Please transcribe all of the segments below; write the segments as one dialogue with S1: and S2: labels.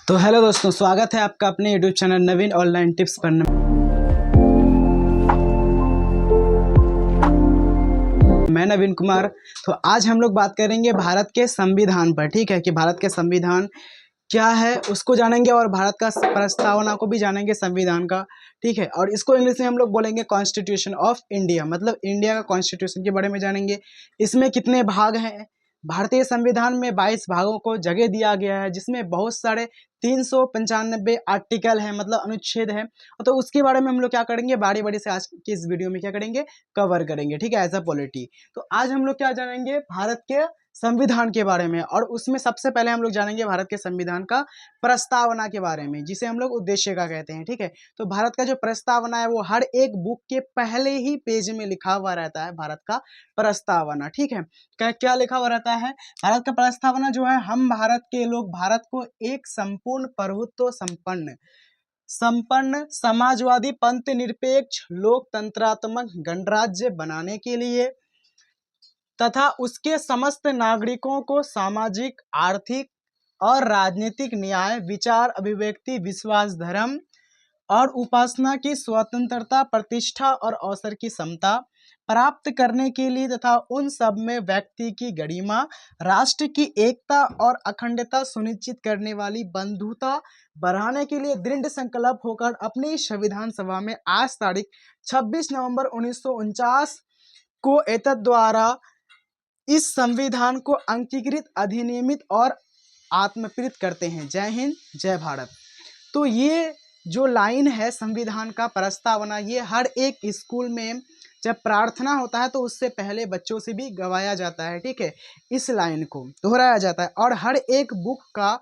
S1: तो हेलो दोस्तों, स्वागत है आपका अपने यूट्यूब चैनल नवीन ऑनलाइन टिप्स पर। मैं नवीन कुमार। तो आज हम लोग बात करेंगे भारत के संविधान पर। ठीक है कि भारत के संविधान क्या है उसको जानेंगे और भारत का प्रस्तावना को भी जानेंगे संविधान का। ठीक है, और इसको इंग्लिश में हम लोग बोलेंगे कॉन्स्टिट्यूशन ऑफ इंडिया, मतलब इंडिया का कॉन्स्टिट्यूशन के बारे में जानेंगे। इसमें कितने भाग हैं? भारतीय संविधान में 22 भागों को जगह दिया गया है, जिसमें बहुत सारे 395 आर्टिकल है, मतलब अनुच्छेद है। तो उसके बारे में हम लोग क्या करेंगे, बारी बारी से आज की इस वीडियो में क्या करेंगे, कवर करेंगे। ठीक है, एज अ पॉलिटी। तो आज हम लोग क्या जानेंगे, भारत के संविधान के बारे में, और उसमें सबसे पहले हम लोग जानेंगे भारत के संविधान का प्रस्तावना के बारे में, जिसे हम लोग उद्देश्य का कहते हैं। ठीक है, तो भारत का जो प्रस्तावना है वो हर एक बुक के पहले ही पेज में लिखा हुआ रहता है, भारत का प्रस्तावना। ठीक है, क्या क्या लिखा हुआ रहता है भारत का प्रस्तावना जो है, हम भारत के लोग भारत को एक संपूर्ण प्रभुत्व संपन्न समाजवादी पंथ निरपेक्ष लोकतंत्रात्मक गणराज्य बनाने के लिए तथा उसके समस्त नागरिकों को सामाजिक, आर्थिक और राजनीतिक न्याय, विचार, अभिव्यक्ति, विश्वास, धर्म और उपासना की स्वतंत्रता, प्रतिष्ठा और अवसर की समता प्राप्त करने के लिए तथा उन सब में व्यक्ति की गरिमा, राष्ट्र की एकता और अखंडता सुनिश्चित करने वाली बंधुता बढ़ाने के लिए दृढ़ संकल्प होकर अपनी संविधान सभा में आज तारीख 26 नवंबर 1949 को एतद द्वारा इस संविधान को अंगीकृत, अधिनियमित और आत्मप्रीत करते हैं। जय हिंद, जय भारत। तो ये जो लाइन है संविधान का प्रस्तावना, ये हर एक स्कूल में जब प्रार्थना होता है तो उससे पहले बच्चों से भी गवाया जाता है। ठीक है, इस लाइन को दोहराया जाता है और हर एक बुक का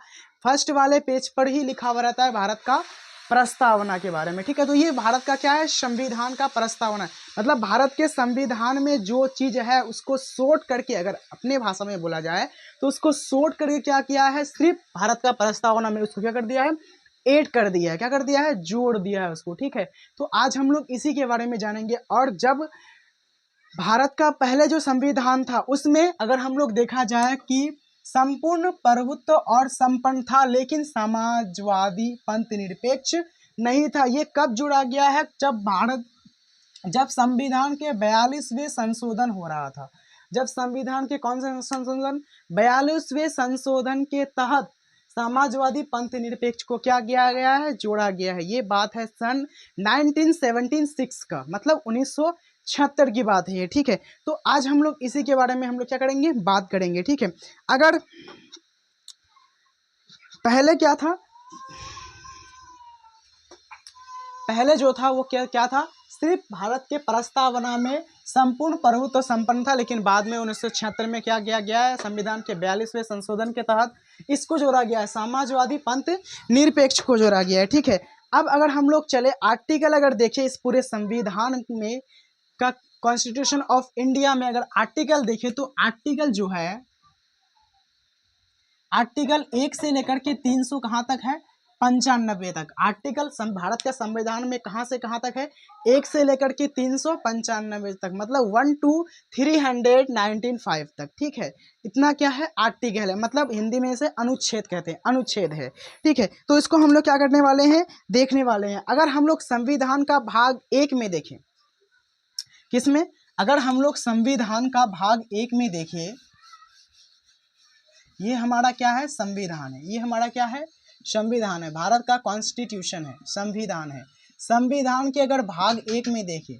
S1: फर्स्ट वाले पेज पर ही लिखा हुआ रहता है भारत का प्रस्तावना के बारे में। ठीक है, तो ये भारत का क्या है, संविधान का प्रस्तावना, मतलब भारत के संविधान में जो चीज है उसको शॉर्ट करके अगर अपने भाषा में बोला जाए तो उसको शॉर्ट करके क्या किया है, सिर्फ भारत का प्रस्तावना में उसको क्या कर दिया है, ऐड कर दिया है। क्या कर दिया है, जोड़ दिया है उसको। ठीक है, तो आज हम लोग इसी के बारे में जानेंगे। और जब भारत का पहले जो संविधान था उसमें अगर हम लोग देखा जाए कि संपूर्ण प्रभुत्व और संपन्न था, लेकिन समाजवादी पंथ निरपेक्ष नहीं था। ये कब जुड़ा गया है, जब संविधान के 42वें संशोधन हो रहा था। जब संविधान के कौन से संशोधन, 42वें संशोधन के तहत समाजवादी पंथ निरपेक्ष को क्या किया गया है, जोड़ा गया है। ये बात है सन 1976 का, मतलब 1976 की बात है ये। ठीक है, तो आज हम लोग इसी के बारे में हम लोग क्या करेंगे, बात करेंगे। ठीक है, अगर पहले क्या था, पहले जो था वो क्या क्या था, सिर्फ भारत के प्रस्तावना में संपूर्ण प्रभुत्व संपन्न था, लेकिन बाद में 1976 में क्या किया गया है, संविधान के 42वें संशोधन के तहत इसको जोड़ा गया है, समाजवादी पंथ निरपेक्ष को जोड़ा गया है। ठीक है, अब अगर हम लोग चले आर्टिकल अगर देखें इस पूरे संविधान में का, कॉन्स्टिट्यूशन ऑफ इंडिया में अगर आर्टिकल देखें तो आर्टिकल जो है, आर्टिकल 1 से लेकर के 300 कहाँ तक है, 95 तक। आर्टिकल भारत के संविधान में कहाँ से कहाँ तक है, 1 से लेकर के 395 तक, मतलब 1 to 395 तक। ठीक है, इतना क्या है, आर्टिकल है, मतलब हिंदी में इसे अनुच्छेद कहते हैं, अनुच्छेद है। ठीक है, तो इसको हम लोग क्या करने वाले हैं, देखने वाले हैं। अगर हम लोग संविधान का भाग 1 में देखें, किसमें, अगर हम लोग संविधान का भाग 1 में देखें, ये हमारा क्या है, संविधान है। ये हमारा क्या है, संविधान है, भारत का कॉन्स्टिट्यूशन है, संविधान है। संविधान के अगर भाग 1 में देखें,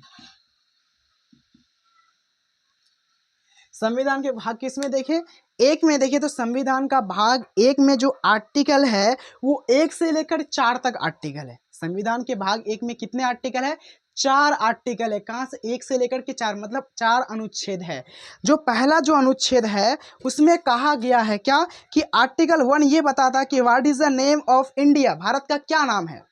S1: संविधान के भाग किस में देखें, 1 में देखें, तो संविधान का भाग 1 में जो आर्टिकल है वो 1 से लेकर 4 तक आर्टिकल है। संविधान के भाग 1 में कितने आर्टिकल है, 4 आर्टिकल है। कहाँ से, 1 से लेकर के 4, मतलब 4 अनुच्छेद है। जो पहला जो अनुच्छेद है उसमें कहा गया है क्या, कि आर्टिकल 1 ये बताता कि what is the name of India, Bharat का क्या नाम है।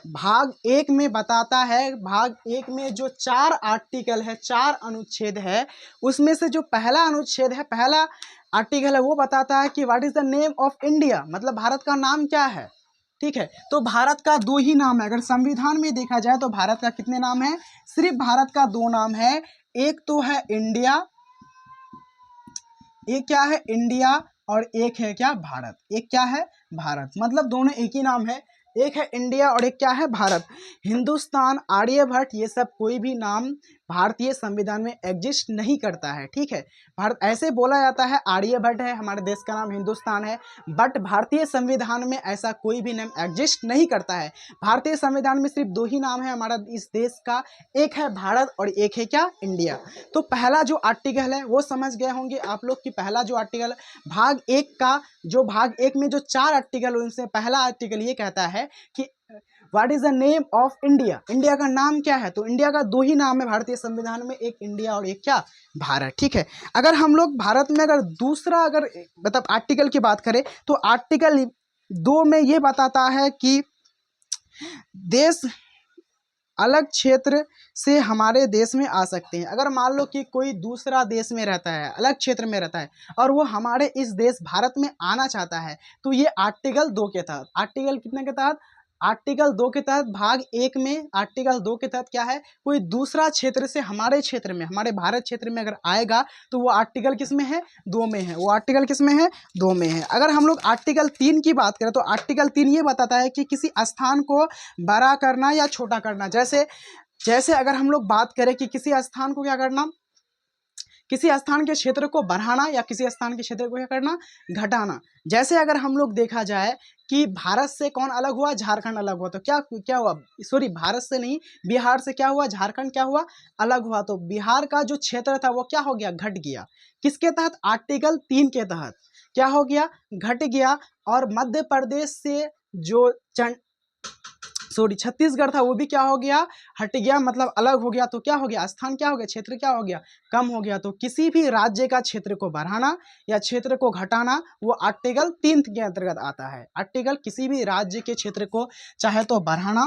S1: भाग 1 में बताता है, भाग 1 में जो 4 आर्टिकल है, 4 अनुच्छेद है, उसमें से जो पहला अनुच्छेद है, पहला आर्टिकल है, वो बताता है कि what is the name of India, मतलब भारत का नाम क्या है। ठीक है, तो भारत का 2 ही नाम है। अगर संविधान में देखा जाए तो भारत का कितने नाम है, सिर्फ भारत का 2 नाम है। एक तो है इंडिया, एक क्या है, इंडिया, और एक है क्या, भारत। एक क्या है, भारत, मतलब दोनों एक ही नाम है, एक है इंडिया और एक क्या है, भारत। हिंदुस्तान, आर्यभट्ट, ये सब कोई भी नाम भारतीय संविधान में एग्जिस्ट नहीं करता है, ठीक है। भारत ऐसे बोला जाता है, आर्यभट्ट है, हमारे देश का नाम हिंदुस्तान है, बट भारतीय संविधान में ऐसा कोई भी नाम एग्जिस्ट नहीं करता है। भारतीय संविधान में सिर्फ दो ही नाम है हमारा इस देश का, एक है भारत और एक है क्या, इंडिया। तो पहला जो आर्टिकल है वो समझ गए होंगे आप लोग कि पहला जो आर्टिकल भाग एक का, जो भाग एक में जो 4 आर्टिकल, उनसे पहला आर्टिकल ये कहता है कि what is the name of India, India का नाम क्या है। तो इंडिया का दो ही नाम है भारतीय संविधान में, एक इंडिया और एक क्या, भारत, ठीक है। अगर हम लोग भारत में अगर दूसरा अगर मतलब आर्टिकल की बात करें तो आर्टिकल 2 में ये बताता है कि देश अलग क्षेत्र से हमारे देश में आ सकते हैं। अगर मान लो कि कोई दूसरा देश में रहता है, अलग क्षेत्र में रहता है और वो हमारे इस देश भारत में आना चाहता है, तो ये आर्टिकल 2 के तहत, आर्टिकल कितने के तहत, आर्टिकल 2 के तहत, भाग 1 में आर्टिकल 2 के तहत क्या है, कोई दूसरा क्षेत्र से हमारे क्षेत्र में, हमारे भारत क्षेत्र में अगर आएगा तो वो आर्टिकल किस में है, 2 में है। वो आर्टिकल किस में है, 2 में है। अगर हम लोग आर्टिकल 3 की बात करें तो आर्टिकल 3 ये बताता है कि किसी स्थान को बड़ा करना या छोटा करना। जैसे अगर हम लोग बात करें कि किसी स्थान को क्या करना, किसी स्थान के क्षेत्र को बढ़ाना या किसी स्थान के क्षेत्र को क्या करना, घटाना। जैसे अगर हम लोग देखा जाए कि भारत से कौन अलग हुआ, झारखंड अलग हुआ, तो क्या हुआ, सॉरी भारत से नहीं, बिहार से क्या हुआ, झारखंड क्या हुआ, अलग हुआ। तो बिहार का जो क्षेत्र था वो क्या हो गया, घट गया। किसके तहत, आर्टिकल 3 के तहत क्या हो गया, घट गया। और मध्य प्रदेश से जो छत्तीसगढ़ था वो भी क्या हो गया, हट गया, मतलब अलग हो गया। तो क्या हो गया, स्थान क्या हो गया, क्षेत्र क्या हो गया, कम हो गया। तो किसी भी राज्य का क्षेत्र को बढ़ाना या क्षेत्र को घटाना वो आर्टिकल 3 के अंतर्गत आता है। आर्टिकल किसी भी राज्य के क्षेत्र को चाहे तो बढ़ाना,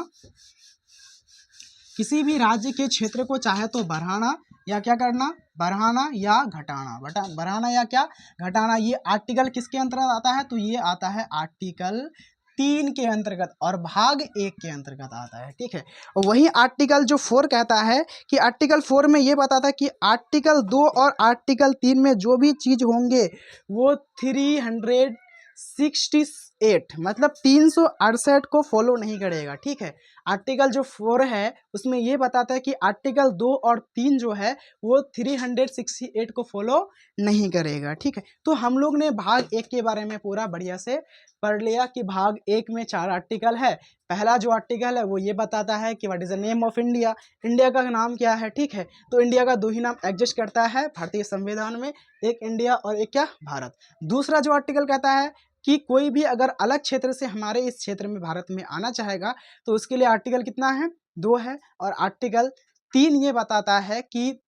S1: किसी भी राज्य के क्षेत्र को चाहे तो बढ़ाना या क्या करना, बढ़ाना या घटाना, बढ़ाना या क्या, घटाना। ये आर्टिकल किसके अंतर्गत आता है, तो ये आता है आर्टिकल 3 के अंतर्गत और भाग 1 के अंतर्गत आता है, ठीक है। और वही आर्टिकल जो 4 कहता है कि आर्टिकल 4 में ये बताता है कि आर्टिकल 2 और आर्टिकल 3 में जो भी चीज होंगे वो 368 मतलब 368 को फॉलो नहीं करेगा, ठीक है। आर्टिकल जो 4 है उसमें ये बताता है कि आर्टिकल 2 और 3 जो है वो 368 को फॉलो नहीं करेगा, ठीक है। तो हम लोग ने भाग 1 के बारे में पूरा बढ़िया से पढ़ लिया कि भाग 1 में 4 आर्टिकल है। पहला जो आर्टिकल है वो ये बताता है कि what is the name of India, India का नाम क्या है, ठीक है। तो इंडिया का दो ही नाम एग्जिस्ट करता है भारतीय संविधान में, एक इंडिया और एक क्या, भारत। दूसरा जो आर्टिकल कहता है कि कोई भी अगर अलग क्षेत्र से हमारे इस क्षेत्र में भारत में आना चाहेगा तो उसके लिए आर्टिकल कितना है, 2 है। और आर्टिकल 3 ये बताता है कि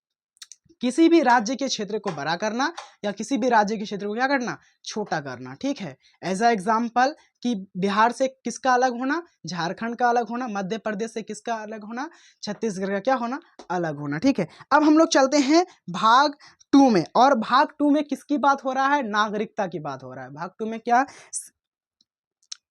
S1: किसी भी राज्य के क्षेत्र को बड़ा करना या किसी भी राज्य के क्षेत्र को क्या करना, छोटा करना, ठीक है। एज अ एग्जाम्पल कि बिहार से किसका अलग होना, झारखंड का अलग होना, मध्य प्रदेश से किसका अलग होना, छत्तीसगढ़ का क्या होना, अलग होना, ठीक है। अब हम लोग चलते हैं भाग 2 में, और भाग 2 में किसकी बात हो रहा है, नागरिकता की बात हो रहा है। भाग 2 में क्या,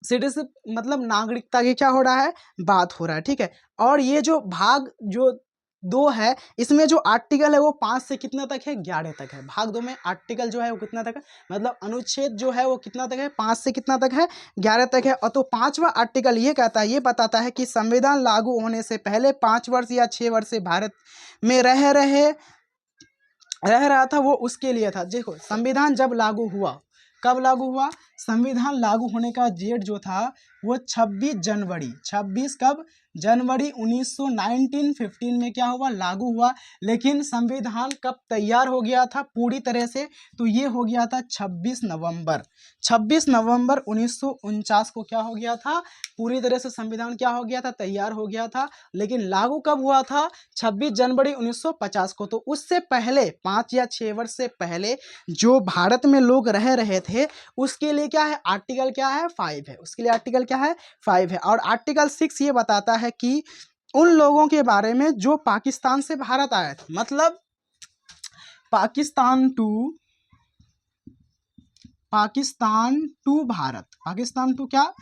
S1: सिटीजन मतलब नागरिकता की क्या हो रहा है, बात हो रहा है, ठीक है। और ये जो भाग जो 2 है इसमें जो आर्टिकल है वो 5 से कितना तक है, 11 तक है। भाग 2 में आर्टिकल जो है वो कितना तक है, मतलब अनुच्छेद जो है वो कितना तक है, 5 से कितना तक है, 11 तक है। और तो 5वां आर्टिकल ये कहता है, ये बताता है कि संविधान लागू होने से पहले 5 वर्ष या 6 वर्ष से भारत में रह रहा था वो उसके लिए था। देखो संविधान जब लागू हुआ, कब लागू हुआ, संविधान लागू होने का डेट जो था वो 26 जनवरी, 26 कब, जनवरी 1915 में क्या हुआ, लागू हुआ। लेकिन संविधान कब तैयार हो गया था पूरी तरह से, तो ये हो गया था 26 नवंबर, 26 नवंबर 1949 को क्या हो गया था, पूरी तरह से संविधान क्या हो गया था, तैयार हो गया था। लेकिन लागू कब हुआ था, 26 जनवरी 1950 को। तो उससे पहले 5 या 6 वर्ष से पहले जो भारत में लोग रह रहे थे उसके लिए क्या है, आर्टिकल क्या है, 5 है। उसके लिए आर्टिकल क्या है, 5 है। और आर्टिकल 6 ये बताता है कि उन लोगों के बारे में जो पाकिस्तान से भारत आए थे, मतलब पाकिस्तान टू भारत, पाकिस्तान टू क्या,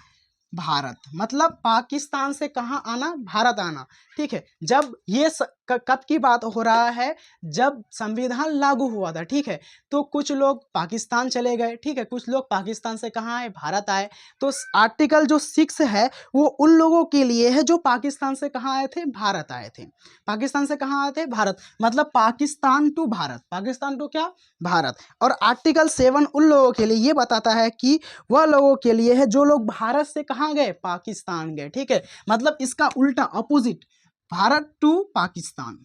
S1: भारत, मतलब पाकिस्तान से कहाँ आना, भारत आना, ठीक है। जब ये कब की बात हो रहा है, जब संविधान लागू हुआ था, ठीक है। तो कुछ लोग पाकिस्तान चले गए, ठीक है, कुछ लोग पाकिस्तान से कहाँ आए, भारत आए। तो आर्टिकल जो 6 है वो उन लोगों के लिए है जो पाकिस्तान से कहाँ आए थे, भारत आए थे। पाकिस्तान से कहाँ आए थे, भारत, मतलब पाकिस्तान टू भारत, पाकिस्तान टू क्या, भारत। और आर्टिकल 7 उन लोगों के लिए ये बताता है कि वह लोगों के लिए है जो लोग भारत से कहाँ गए, पाकिस्तान गए, ठीक है। मतलब इसका उल्टा अपोजिट, भारत टू पाकिस्तान,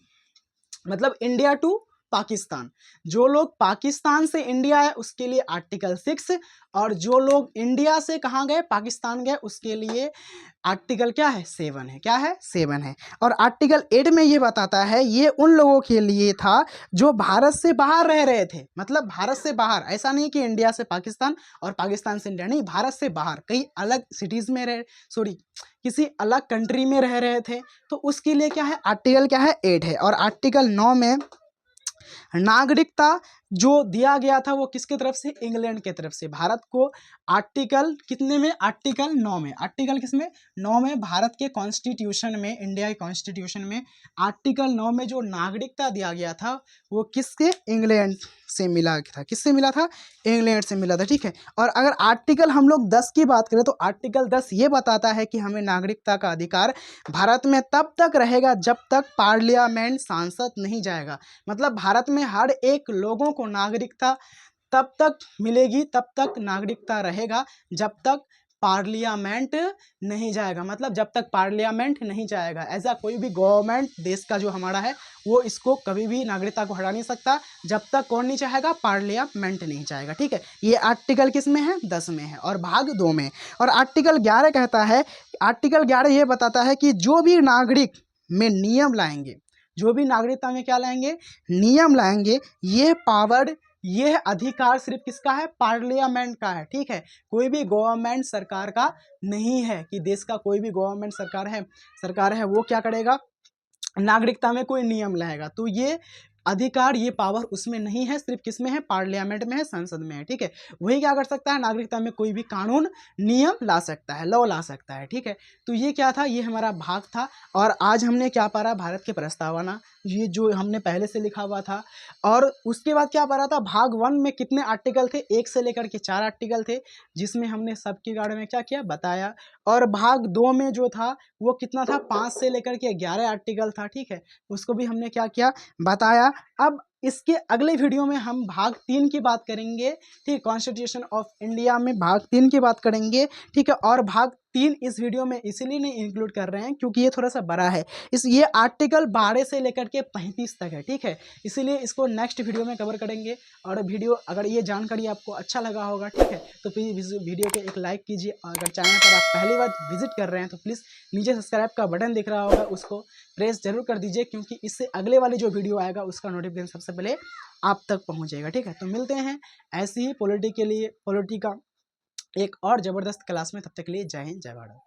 S1: मतलब इंडिया टू पाकिस्तान। जो लोग पाकिस्तान से इंडिया है उसके लिए आर्टिकल 6, और जो लोग इंडिया से कहाँ गए, पाकिस्तान गए, उसके लिए आर्टिकल क्या है, 7 है। क्या है, 7 है। और आर्टिकल 8 में ये बताता है, ये उन लोगों के लिए था जो भारत से बाहर रह रहे थे, मतलब भारत से बाहर, ऐसा नहीं कि इंडिया से पाकिस्तान और पाकिस्तान से इंडिया, नहीं, भारत से बाहर कई अलग सिटीज में रह, सॉरी, किसी अलग कंट्री में रह रहे थे, तो उसके लिए क्या है, आर्टिकल क्या है, 8 है। और आर्टिकल 9 में नागरिकता जो दिया गया था वो किसके तरफ से, इंग्लैंड के तरफ से। भारत को आर्टिकल कितने में, आर्टिकल 9 में, आर्टिकल किसमें, 9 में, भारत के कॉन्स्टिट्यूशन में, इंडिया के कॉन्स्टिट्यूशन में आर्टिकल 9 में जो नागरिकता दिया गया था वो किसके, इंग्लैंड से मिला था। किससे मिला था, इंग्लैंड से मिला था, ठीक है। और अगर आर्टिकल हम लोग 10 की बात करें तो आर्टिकल 10 ये बताता है कि हमें नागरिकता का अधिकार भारत में तब तक रहेगा जब तक पार्लियामेंट सांसद नहीं जाएगा। मतलब भारत में हर एक लोगों को नागरिकता तब तक मिलेगी, तब तक नागरिकता रहेगा जब तक पार्लियामेंट नहीं जाएगा, मतलब जब तक पार्लियामेंट नहीं जाएगा। ऐसा कोई भी गवर्नमेंट देश का जो हमारा है वो इसको कभी भी नागरिकता को हटा नहीं सकता जब तक कौन नहीं चाहेगा, पार्लियामेंट नहीं चाहेगा, ठीक है। ये आर्टिकल किस में है, 10 में है और भाग 2 में। और आर्टिकल 11 कहता है, आर्टिकल 11 ये बताता है कि जो भी नागरिक में नियम लाएंगे, जो भी नागरिकता में क्या लाएंगे, नियम लाएंगे, ये पावर, ये अधिकार सिर्फ किसका है, पार्लियामेंट का है, ठीक है। कोई भी गवर्नमेंट सरकार का नहीं है, कि देश का कोई भी गवर्नमेंट सरकार है वो क्या करेगा, नागरिकता में कोई नियम लाएगा। तो ये अधिकार, ये पावर उसमें नहीं है, सिर्फ किसमें है, पार्लियामेंट में है, संसद में है, ठीक है। वही क्या कर सकता है, नागरिकता में कोई भी कानून, नियम ला सकता है, लॉ ला सकता है, ठीक है। तो ये क्या था, ये हमारा भाग था। और आज हमने क्या पढ़ा, भारत के प्रस्तावना, ये जो हमने पहले से लिखा हुआ था। और उसके बाद क्या पढ़ा था, भाग 1 में कितने आर्टिकल थे, 1 से लेकर के 4 आर्टिकल थे, जिसमें हमने सबके बारे में क्या किया, बताया। और भाग 2 में जो था वो कितना था, 5 से लेकर के 11 आर्टिकल था, ठीक है। उसको भी हमने क्या किया, बताया। अब इसके अगले वीडियो में हम भाग 3 की बात करेंगे, ठीक, कॉन्स्टिट्यूशन ऑफ इंडिया में भाग 3 की बात करेंगे, ठीक है। और भाग 3 इस वीडियो में इसीलिए नहीं इंक्लूड कर रहे हैं क्योंकि ये थोड़ा सा बड़ा है, ये आर्टिकल 12 से लेकर के 35 तक है, ठीक है। इसीलिए इसको नेक्स्ट वीडियो में कवर करेंगे। और वीडियो, अगर ये जानकारी आपको अच्छा लगा होगा, ठीक है, तो प्लीज़ वीडियो को एक लाइक कीजिए। और अगर चैनल पर आप पहली बार विजिट कर रहे हैं तो प्लीज़ नीचे सब्सक्राइब का बटन दिख रहा होगा, उसको प्रेस जरूर कर दीजिए, क्योंकि इससे अगले वाली जो वीडियो आएगा उसका नोटिफिकेशन सबसे पहले आप तक पहुंचेगा, ठीक है। तो मिलते हैं ऐसी ही पॉलिटी का एक और ज़बरदस्त क्लास में, तब तक के लिए जय हिंद, जय भारत।